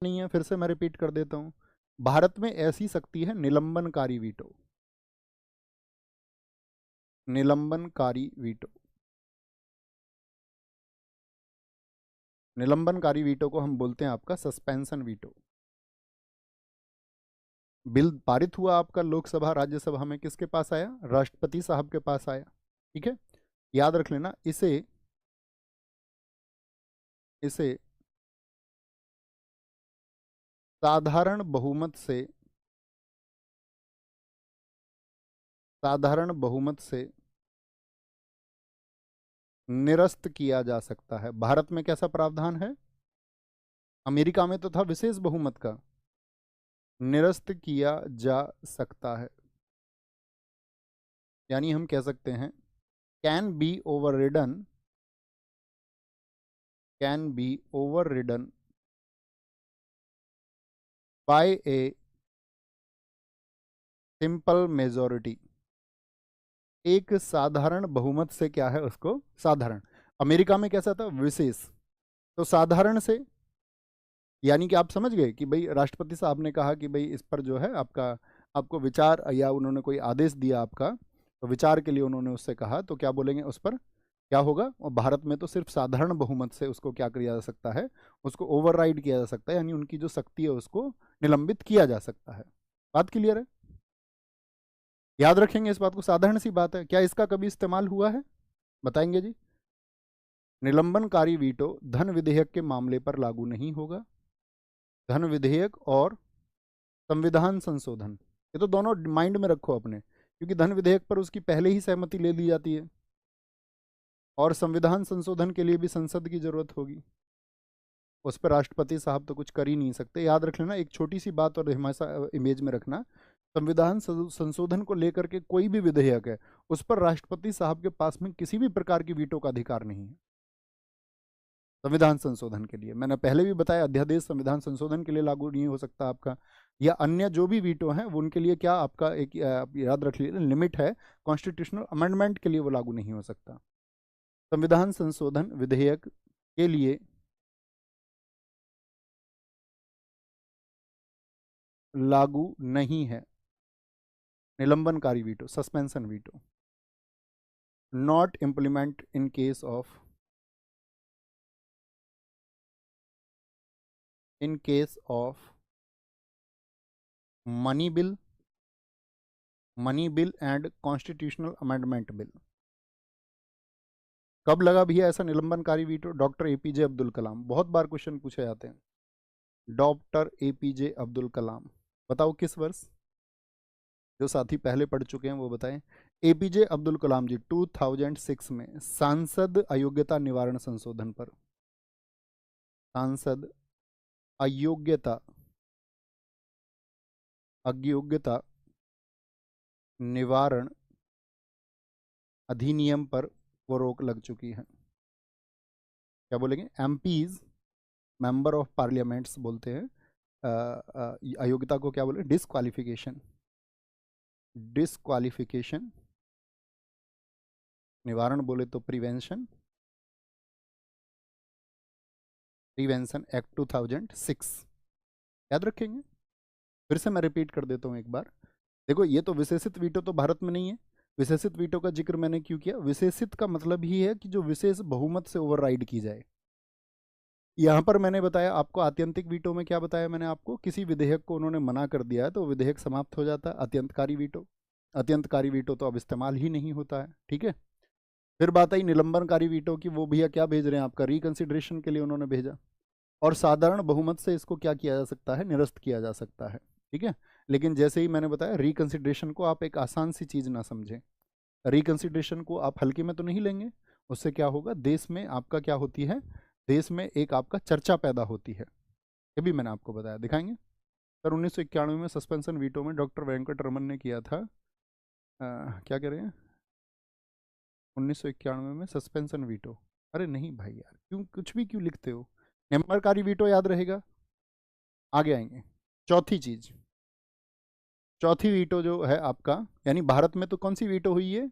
नहीं है, फिर से मैं रिपीट कर देता हूं। भारत में ऐसी शक्ति है निलंबनकारी वीटो। निलंबनकारी वीटो। निलंबनकारी वीटो को हम बोलते हैं आपका सस्पेंशन वीटो। बिल पारित हुआ आपका लोकसभा राज्यसभा में, किसके पास आया? राष्ट्रपति साहब के पास आया। ठीक है, याद रख लेना इसे। इसे साधारण बहुमत से, साधारण बहुमत से निरस्त किया जा सकता है। भारत में कैसा प्रावधान है? अमेरिका में तो था विशेष बहुमत का। निरस्त किया जा सकता है, यानी हम कह सकते हैं can be overridden, can be overridden by a simple majority. एक साधारण बहुमत से, क्या है उसको? साधारण। अमेरिका में कैसा था? विशेष। तो साधारण से, यानी कि आप समझ गए कि भाई राष्ट्रपति साहब ने कहा कि भाई इस पर जो है आपका, आपको विचार, या उन्होंने कोई आदेश दिया आपका, तो विचार के लिए उन्होंने उससे कहा, तो क्या बोलेंगे उस पर? क्या होगा? और भारत में तो सिर्फ साधारण बहुमत से उसको क्या किया जा सकता है? उसको ओवरराइड किया जा सकता है, यानी उनकी जो शक्ति है उसको निलंबित किया जा सकता है। बात क्लियर है? याद रखेंगे इस बात को, साधारण सी बात है। क्या इसका कभी इस्तेमाल हुआ है? बताएंगे जी। निलंबनकारी वीटो धन विधेयक के मामले पर लागू नहीं होगा। धन विधेयक और संविधान संशोधन, ये तो दोनों माइंड में रखो अपने, क्योंकि धन विधेयक पर उसकी पहले ही सहमति ले ली जाती है, और संविधान संशोधन के लिए भी संसद की जरूरत होगी। उस पर राष्ट्रपति साहब तो कुछ कर ही नहीं सकते। याद रख लेना एक छोटी सी बात, और हमेशा इमेज में रखना, संविधान संशोधन को लेकर के कोई भी विधेयक है, उस पर राष्ट्रपति साहब के पास में किसी भी प्रकार की वीटो का अधिकार नहीं है। संविधान संशोधन के लिए मैंने पहले भी बताया, अध्यादेश संविधान संशोधन के लिए लागू नहीं हो सकता आपका, या अन्य जो भी वीटो हैं वो उनके लिए क्या आपका एक याद रख लीजिए लिमिट है, कॉन्स्टिट्यूशनल अमेंडमेंट के लिए वो लागू नहीं हो सकता। संविधान संशोधन विधेयक के लिए लागू नहीं है निलंबनकारी veto, suspension veto. Not implement in case of, in case of money bill, money bill and constitutional amendment bill. कब लगा भैया ऐसा निलंबनकारी वीटो? Doctor APJ Abdul Kalam. बहुत बार क्वेश्चन पूछे जाते हैं। डॉक्टर एपीजे अब्दुल कलाम, बताओ किस वर्ष? जो साथी पहले पढ़ चुके हैं वो बताएं। एपीजे अब्दुल कलाम जी 2006 में सांसद अयोग्यता निवारण संशोधन पर, सांसद अयोग्यता, अयोग्यता निवारण अधिनियम पर वो रोक लग चुकी है। क्या बोलेंगे? एमपीज, मेंबर ऑफ पार्लियामेंट्स बोलते हैं। अयोग्यता को क्या बोले? डिस्क्वालिफिकेशन। डिस्क्वालिफिकेशन निवारण बोले तो प्रिवेंशन, प्रिवेंशन एक्ट 2006। याद रखेंगे। फिर से मैं रिपीट कर देता हूँ एक बार। देखो ये तो विशेषित वीटो तो भारत में नहीं है। विशेषित वीटो का जिक्र मैंने क्यों किया? विशेषित का मतलब ही है कि जो विशेष बहुमत से ओवरराइड की जाए। यहाँ पर मैंने बताया आपको, आत्यंतिक वीटो में क्या बताया मैंने आपको? किसी विधेयक को उन्होंने मना कर दिया है तो विधेयक समाप्त हो जाता है। अत्यंतकारी वीटो, अत्यंतकारी वीटो तो अब इस्तेमाल ही नहीं होता है। ठीक है, फिर बात आई निलंबनकारी वीटो की। वो भैया क्या भेज रहे हैं आपका? रिकंसिडरेशन के लिए उन्होंने भेजा, और साधारण बहुमत से इसको क्या किया जा सकता है? निरस्त किया जा सकता है। ठीक है, लेकिन जैसे ही मैंने बताया रिकंसिडरेशन को आप एक आसान सी चीज़ ना समझें। रिकंसिडरेशन को आप हल्के में तो नहीं लेंगे। उससे क्या होगा? देश में आपका क्या होती है? देश में एक आपका चर्चा पैदा होती है। ये भी मैंने आपको बताया, दिखाएंगे। सर 1991 में सस्पेंशन वीटो में डॉक्टर वेंकट रमन ने किया था। क्या कह रहे हैं? 1991 में सस्पेंशन वीटो। अरे नहीं भाई यार, क्यों कुछ भी क्यों लिखते हो? नियमनकारी वीटो याद रहेगा। आगे आएंगे। चौथी चीज, चौथी वीटो जो है आपका, यानी भारत में तो कौन सी वीटो हुई है?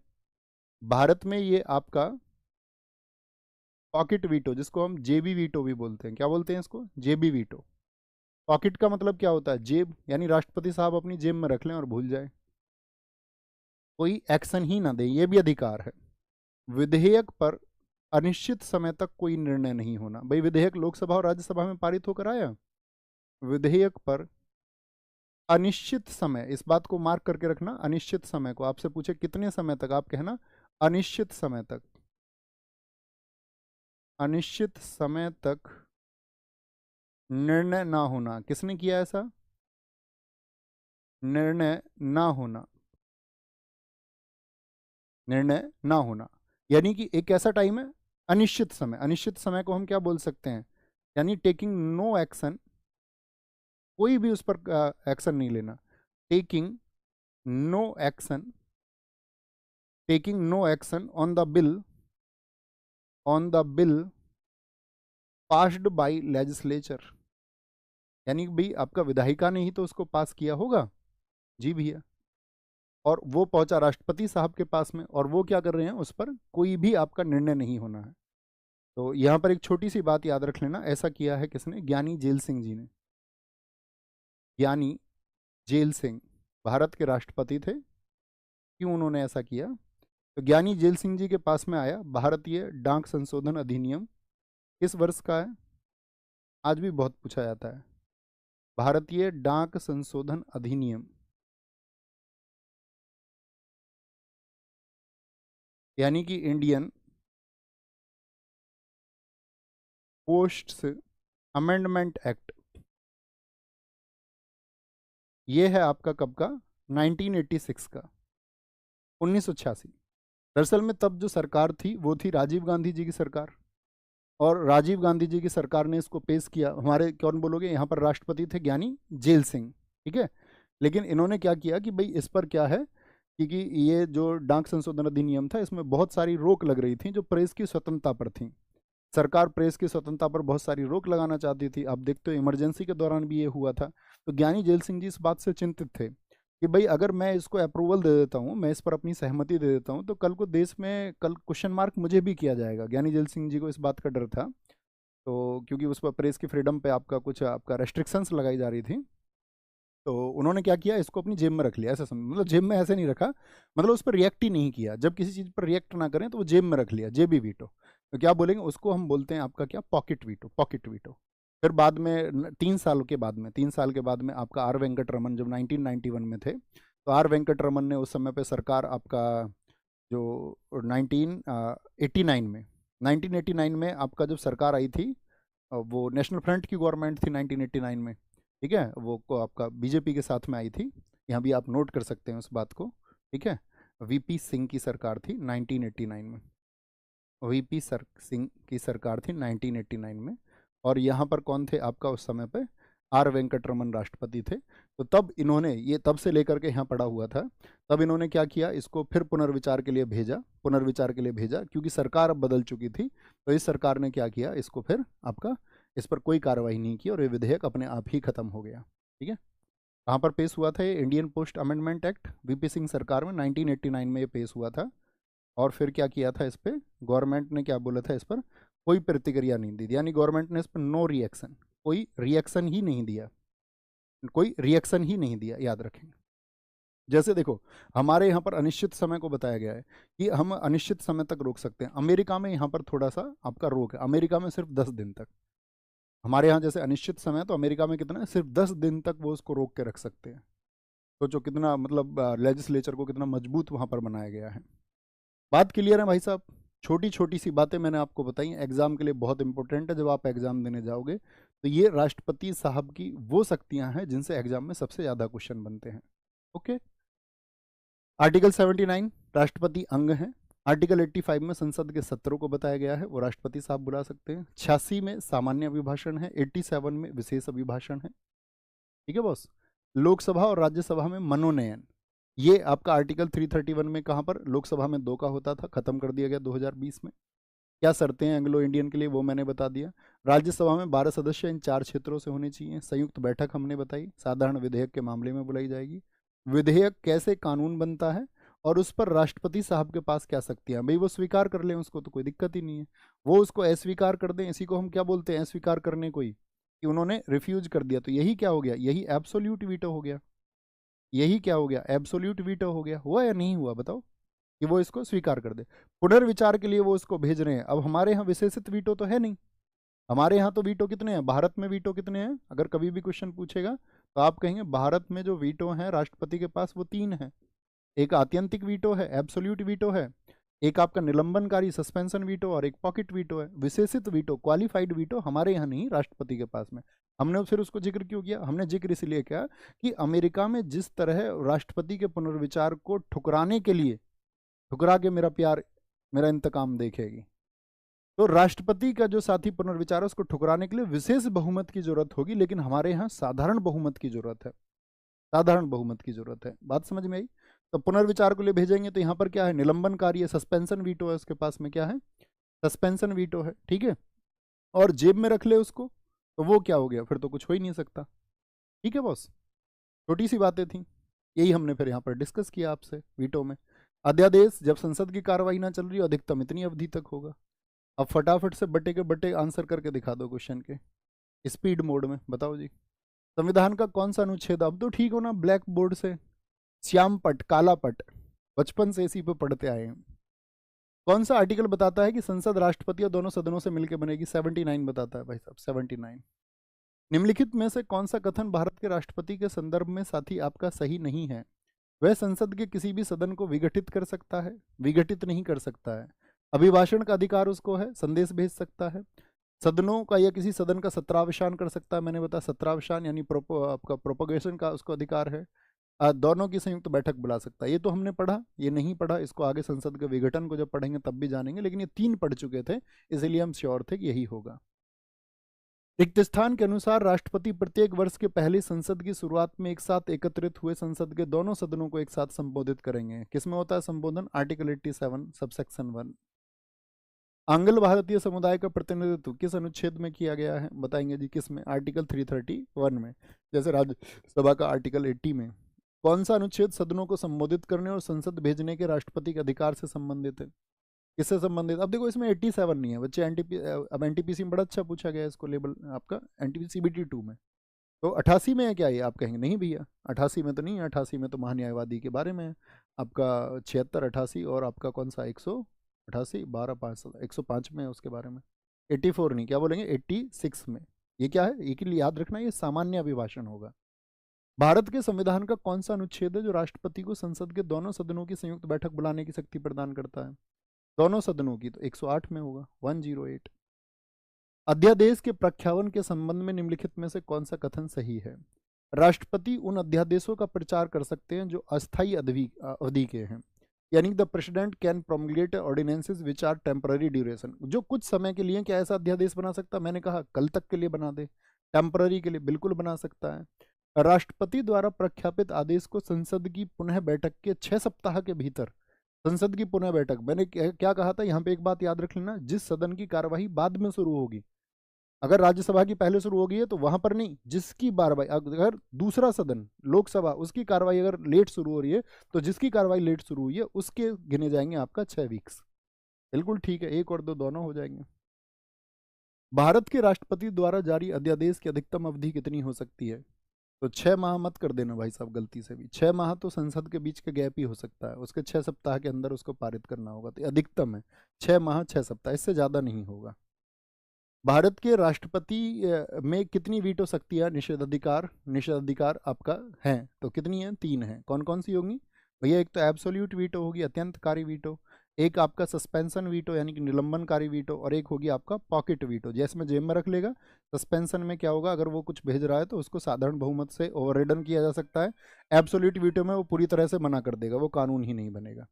भारत में ये आपका पॉकेट वीटो, जिसको हम जेबी वीटो भी बोलते हैं। क्या बोलते हैं इसको? जेबी वीटो। पॉकेट का मतलब क्या होता है? जेब, यानी राष्ट्रपति साहब अपनी जेब में रख लें और भूल जाए, कोई एक्शन ही ना दे, ये भी अधिकार है। विधेयक पर अनिश्चित समय तक कोई निर्णय नहीं होना। भाई विधेयक लोकसभा और राज्यसभा में पारित होकर आया, विधेयक पर अनिश्चित समय, इस बात को मार्क करके रखना, अनिश्चित समय को आपसे पूछे कितने समय तक, आप कहना अनिश्चित समय तक। अनिश्चित समय तक निर्णय ना होना, किसने किया ऐसा? निर्णय ना होना, निर्णय ना होना, यानी कि एक ऐसा टाइम है अनिश्चित समय। अनिश्चित समय को हम क्या बोल सकते हैं? यानी टेकिंग नो एक्शन, कोई भी उस पर एक्शन नहीं लेना। Taking no action, taking no action on the bill, on the bill passed by legislature, यानी कि भाई आपका विधायिका ने ही तो उसको पास किया होगा, जी भैया, और वो पहुंचा राष्ट्रपति साहब के पास में, और वो क्या कर रहे हैं, उस पर कोई भी आपका निर्णय नहीं होना है। तो यहाँ पर एक छोटी सी बात याद रख लेना, ऐसा किया है किसने? ज्ञानी जेल सिंह जी ने। ज्ञानी जेल सिंह भारत के राष्ट्रपति थे। क्यों उन्होंने ऐसा किया? तो ज्ञानी जेल सिंह जी के पास में आया, भारतीय डाक संशोधन अधिनियम किस वर्ष का है? आज भी बहुत पूछा जाता है। भारतीय डाक संशोधन अधिनियम, यानी कि इंडियन पोस्ट्स अमेंडमेंट एक्ट, ये है आपका कब का? 1986 का, 1986। दरअसल में तब जो सरकार थी वो थी राजीव गांधी जी की सरकार, और राजीव गांधी जी की सरकार ने इसको पेश किया। हमारे कौन बोलोगे, यहाँ पर राष्ट्रपति थे ज्ञानी जेल सिंह, ठीक है। लेकिन इन्होंने क्या किया कि भाई इस पर क्या है, क्योंकि ये जो डाक संशोधन अधिनियम था इसमें बहुत सारी रोक लग रही थी जो प्रेस की स्वतंत्रता पर थी। सरकार प्रेस की स्वतंत्रता पर बहुत सारी रोक लगाना चाहती थी। आप देखते हो इमरजेंसी के दौरान भी ये हुआ था। तो ज्ञानी जेल सिंह जी इस बात से चिंतित थे कि भाई अगर मैं इसको अप्रूवल दे देता हूँ, मैं इस पर अपनी सहमति दे देता हूँ, तो कल को देश में कल क्वेश्चन मार्क मुझे भी किया जाएगा। ज्ञानी जेल सिंह जी को इस बात का डर था। तो क्योंकि उस पर प्रेस की फ्रीडम पे आपका कुछ आपका रेस्ट्रिक्शंस लगाई जा रही थी, तो उन्होंने क्या किया, इसको अपनी जेब में रख लिया। ऐसा समझ, मतलब जेब में ऐसे नहीं रखा, मतलब उस पर रिएक्ट ही नहीं किया। जब किसी चीज़ पर रिएक्ट ना करें तो वो जेब में रख लिया, जेबी वीटो। तो क्या बोलेंगे उसको, हम बोलते हैं आपका क्या, पॉकेट वीटो, पॉकेट वीटो। फिर बाद में 3 साल के बाद में, 3 साल के बाद में आपका आर वेंकट रमन जब 1991 में थे, तो आर वेंकट रमन ने उस समय पे सरकार आपका जो 1989 में, 1989 में आपका जब सरकार आई थी, वो नेशनल फ्रंट की गवर्नमेंट थी 1989 में, ठीक है, वो को आपका बीजेपी के साथ में आई थी। यहाँ भी आप नोट कर सकते हैं उस बात को, ठीक है। वीपी सिंह की सरकार थी 1989 में, वीपी सिंह की सरकार थी 1989 में। और यहाँ पर कौन थे आपका उस समय पे? आर वेंकटरमन राष्ट्रपति थे। तो तब इन्होंने ये तब से लेकर के यहाँ पड़ा हुआ था, तब इन्होंने क्या किया, इसको फिर पुनर्विचार के लिए भेजा, पुनर्विचार के लिए भेजा, क्योंकि सरकार अब बदल चुकी थी। तो इस सरकार ने क्या किया, इसको फिर आपका इस पर कोई कार्रवाई नहीं की और ये विधेयक अपने आप ही खत्म हो गया, ठीक है। कहाँ पर पेश हुआ था ये? Indian post amendment act, VP Singh सरकार में 1989 में ये पेश हुआ था। और फिर क्या किया था, इस पर गवर्नमेंट ने क्या बोला था, इस पर कोई प्रतिक्रिया नहीं दी, यानी गवर्नमेंट ने इस पर नो रिएक्शन, कोई रिएक्शन ही नहीं दिया, कोई रिएक्शन ही नहीं दिया, याद रखेंगे। जैसे देखो हमारे यहाँ पर अनिश्चित समय को बताया गया है कि हम अनिश्चित समय तक रोक सकते हैं। अमेरिका में यहाँ पर थोड़ा सा आपका रोक है, अमेरिका में सिर्फ 10 दिन तक। हमारे यहाँ जैसे अनिश्चित समय, तो अमेरिका में कितना है, सिर्फ 10 दिन तक वो उसको रोक के रख सकते हैं। तो जो कितना मतलब लेजिस्लेचर को कितना मजबूत वहाँ पर बनाया गया है। बात क्लियर है भाई साहब? छोटी छोटी सी बातें मैंने आपको बताई, एग्जाम के लिए बहुत इंपॉर्टेंट है। जब आप एग्जाम देने जाओगे तो ये राष्ट्रपति साहब की वो शक्तियां हैं जिनसे एग्जाम में सबसे ज़्यादा क्वेश्चन बनते हैं। ओके। आर्टिकल 79 राष्ट्रपति अंग है। आर्टिकल 85 में संसद के सत्रों को बताया गया है, वो राष्ट्रपति साहब बुला सकते हैं। 86 में सामान्य अभिभाषण है, 87 में विशेष अभिभाषण है, ठीक है बॉस। लोकसभा और राज्यसभा में मनोनयन, ये आपका आर्टिकल 331 में कहाँ पर, लोकसभा में 2 का होता था, खत्म कर दिया गया 2020 में। क्या शर्तें हैं एंग्लो इंडियन के लिए, वो मैंने बता दिया। राज्यसभा में 12 सदस्य इन 4 क्षेत्रों से होने चाहिए। संयुक्त बैठक हमने बताई, साधारण विधेयक के मामले में बुलाई जाएगी। विधेयक कैसे कानून बनता है और उस पर राष्ट्रपति साहब के पास क्या शक्तियां, भाई वो स्वीकार कर लें उसको तो कोई दिक्कत ही नहीं है। वो उसको अस्वीकार कर दें, इसी को हम क्या बोलते हैं, अस्वीकार करने को ही कि उन्होंने रिफ्यूज कर दिया, तो यही क्या हो गया, यही एब्सोल्यूट वीटो हो गया। यही क्या हो गया, एब्सोल्यूट वीटो हो गया। हुआ या नहीं हुआ बताओ, कि वो इसको स्वीकार कर दे। पुनर्विचार के लिए वो इसको भेज रहे हैं। अब हमारे यहाँ विशेषित वीटो तो है नहीं। हमारे यहाँ तो वीटो कितने हैं, भारत में वीटो कितने हैं, अगर कभी भी क्वेश्चन पूछेगा तो आप कहेंगे भारत में जो वीटो हैं राष्ट्रपति के पास वो 3 है। एक आत्यंतिक वीटो है, एब्सोल्यूट वीटो है, एक आपका निलंबनकारी सस्पेंशन वीटो, और एक पॉकेट वीटो है। विशेषित वीटो, क्वालिफाइड वीटो हमारे यहाँ नहीं, राष्ट्रपति के पास में। हमने फिर उसको जिक्र क्यों किया, हमने जिक्र इसलिए किया कि अमेरिका में जिस तरह राष्ट्रपति के पुनर्विचार को ठुकराने के लिए, ठुकरा के मेरा प्यार मेरा इंतकाम देखेगी, तो राष्ट्रपति का जो साथी पुनर्विचार है उसको ठुकराने के लिए विशेष बहुमत की जरूरत होगी, लेकिन हमारे यहाँ साधारण बहुमत की जरूरत है। साधारण बहुमत की जरूरत है। बात समझ में आई। तो पुनर्विचार को लिए भेजेंगे तो यहाँ पर क्या है, निलंबनकारी है, सस्पेंशन वीटो है, उसके पास में क्या है, सस्पेंशन वीटो है, ठीक है। और जेब में रख ले उसको, तो वो क्या हो गया, फिर तो कुछ हो ही नहीं सकता। ठीक है बॉस, छोटी सी बातें थी, यही हमने फिर यहाँ पर डिस्कस किया आपसे वीटो में। अध्यादेश जब संसद की कार्रवाई ना चल रही हो अधिकतम इतनी अवधि तक होगा। अब फटाफट से बटे के बटे आंसर करके दिखा दो क्वेश्चन के स्पीड मोड में, बताओ जी। संविधान का कौन सा अनुच्छेद, अब तो ठीक हो ना, ब्लैक बोर्ड से श्याम पट काला पट, बचपन से इसी पे पढ़ते आए हैं। कौन सा आर्टिकल बताता है कि संसद राष्ट्रपति और दोनों सदनों से मिलकर बनेगी, 79 बताता है भाई साहब, 79। निम्नलिखित में से कौन सा कथन भारत के राष्ट्रपति के संदर्भ में साथी आपका सही नहीं है, वह संसद के किसी भी सदन को विघटित कर सकता है, विघटित नहीं कर सकता है, अभिभाषण का अधिकार उसको है, संदेश भेज सकता है, सदनों का या किसी सदन का सत्रावसान कर सकता है, मैंने बताया सत्रावसान यानी आपका प्रोपोगेशन का उसको अधिकार है, दोनों की संयुक्त बैठक बुला सकता है। ये तो हमने पढ़ा, ये नहीं पढ़ा, इसको आगे संसद के विघटन को जब पढ़ेंगे तब भी जानेंगे, लेकिन ये 3 पढ़ चुके थे, इसलिए हम श्योर थे कि यही होगा। रिक्त स्थान के अनुसार राष्ट्रपति प्रत्येक वर्ष के पहली संसद की शुरुआत में एक साथ एकत्रित हुए संसद के दोनों सदनों को एक साथ संबोधित करेंगे। किसमें होता है संबोधन, आर्टिकल 87 सबसेक्शन 1। आंग्ल भारतीय समुदाय का प्रतिनिधित्व किस अनुच्छेद में किया गया है, बताएंगे जी, किसमें, आर्टिकल 331 में, जैसे राज्यसभा का आर्टिकल 80 में। कौन सा अनुच्छेद सदनों को संबोधित करने और संसद भेजने के राष्ट्रपति के अधिकार से संबंधित है, किससे संबंधित। अब देखो इसमें 87 नहीं है बच्चे, अब एनटीपीसी में बड़ा अच्छा पूछा गया है इसको लेबल आपका, एनटीपीसी 2 में। तो 88 में है क्या ये, आप कहेंगे नहीं भैया 88 में तो नहीं है, 88 में तो महान्यायवादी के बारे में है आपका, 76 88 और आपका कौन सा 188 12 5 105 में है उसके बारे में। 84 नहीं, क्या बोलेंगे 86 में। ये क्या है, एक लिए याद रखना, ये सामान्य अभिभाषण होगा। भारत के संविधान का कौन सा अनुच्छेद है जो राष्ट्रपति को संसद के दोनों सदनों की संयुक्त बैठक बुलाने की शक्ति प्रदान करता है, दोनों सदनों की, तो 108 में होगा, 108। अध्यादेश के प्रख्यापन के संबंध में निम्नलिखित में से कौन सा कथन सही है। राष्ट्रपति उन अध्यादेशों का प्रचार कर सकते हैं जो अस्थायी अवधि के हैं, यानी the president can promulgate ordinances which are temporary duration, जो कुछ समय के लिए क्या ऐसा अध्यादेश बना सकता है, मैंने कहा कल तक के लिए बना दे, टेम्पररी के लिए बिल्कुल बना सकता है। राष्ट्रपति द्वारा प्रख्यापित आदेश को संसद की पुनः बैठक के 6 सप्ताह के भीतर, संसद की पुनः बैठक, मैंने क्या कहा था यहाँ पे, एक बात याद रख लेना, जिस सदन की कार्यवाही बाद में शुरू होगी, अगर राज्यसभा की पहले शुरू हो गई है तो वहां पर नहीं, जिसकी कार्रवाई, अगर दूसरा सदन लोकसभा उसकी कार्रवाई अगर लेट शुरू हो रही है तो जिसकी कार्रवाई लेट शुरू हुई है उसके गिने जाएंगे आपका 6 वीक्स। बिल्कुल ठीक है, 1 और 2 दोनों हो जाएंगे। भारत के राष्ट्रपति द्वारा जारी अध्यादेश की अधिकतम अवधि कितनी हो सकती है, तो 6 माह मत कर देना भाई साहब गलती से भी, 6 माह तो संसद के बीच का गैप ही हो सकता है, उसके 6 सप्ताह के अंदर उसको पारित करना होगा, तो अधिकतम है 6 माह 6 सप्ताह, इससे ज़्यादा नहीं होगा। भारत के राष्ट्रपति में कितनी वीटो शक्तियाँ, निषेधाधिकार आपका है, तो कितनी है, 3 है। कौन कौन सी होंगी भैया, एक तो एब्सोल्यूट वीटो होगी, अत्यंतकारी वीटो, एक आपका सस्पेंशन वीटो यानी कि निलंबनकारी वीटो, और एक होगी आपका पॉकेट वीटो, जैसे में जेब में रख लेगा। सस्पेंशन में क्या होगा, अगर वो कुछ भेज रहा है तो उसको साधारण बहुमत से ओवररिडन किया जा सकता है। एब्सोल्यूट वीटो में वो पूरी तरह से मना कर देगा, वो कानून ही नहीं बनेगा।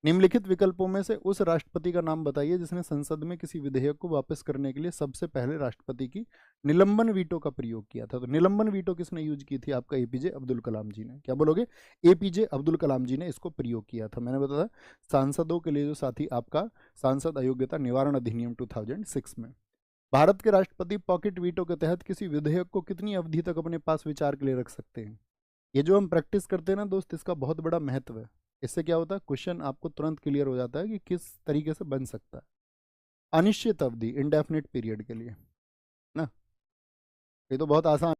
निम्नलिखित विकल्पों में से उस राष्ट्रपति का नाम बताइए जिसने संसद में किसी विधेयक को वापस करने के लिए सबसे पहले राष्ट्रपति की निलंबन वीटो का प्रयोग किया था। तो निलंबन वीटो किसने यूज की थी, आपका एपीजे अब्दुल कलाम जी ने। क्या बोलोगे, एपीजे अब्दुल कलाम जी ने इसको प्रयोग किया था। मैंने बताया सांसदों के लिए जो साथी आपका सांसद अयोग्यता निवारण अधिनियम 2006 में। भारत के राष्ट्रपति पॉकेट वीटो के तहत किसी विधेयक को कितनी अवधि तक अपने पास विचार के लिए रख सकते हैं। ये जो हम प्रैक्टिस करते हैं ना दोस्त, इसका बहुत बड़ा महत्व है। इससे क्या होता है, क्वेश्चन आपको तुरंत क्लियर हो जाता है कि किस तरीके से बन सकता है। अनिश्चित अवधि, इंडेफिनिट पीरियड के लिए ना, ये तो बहुत आसान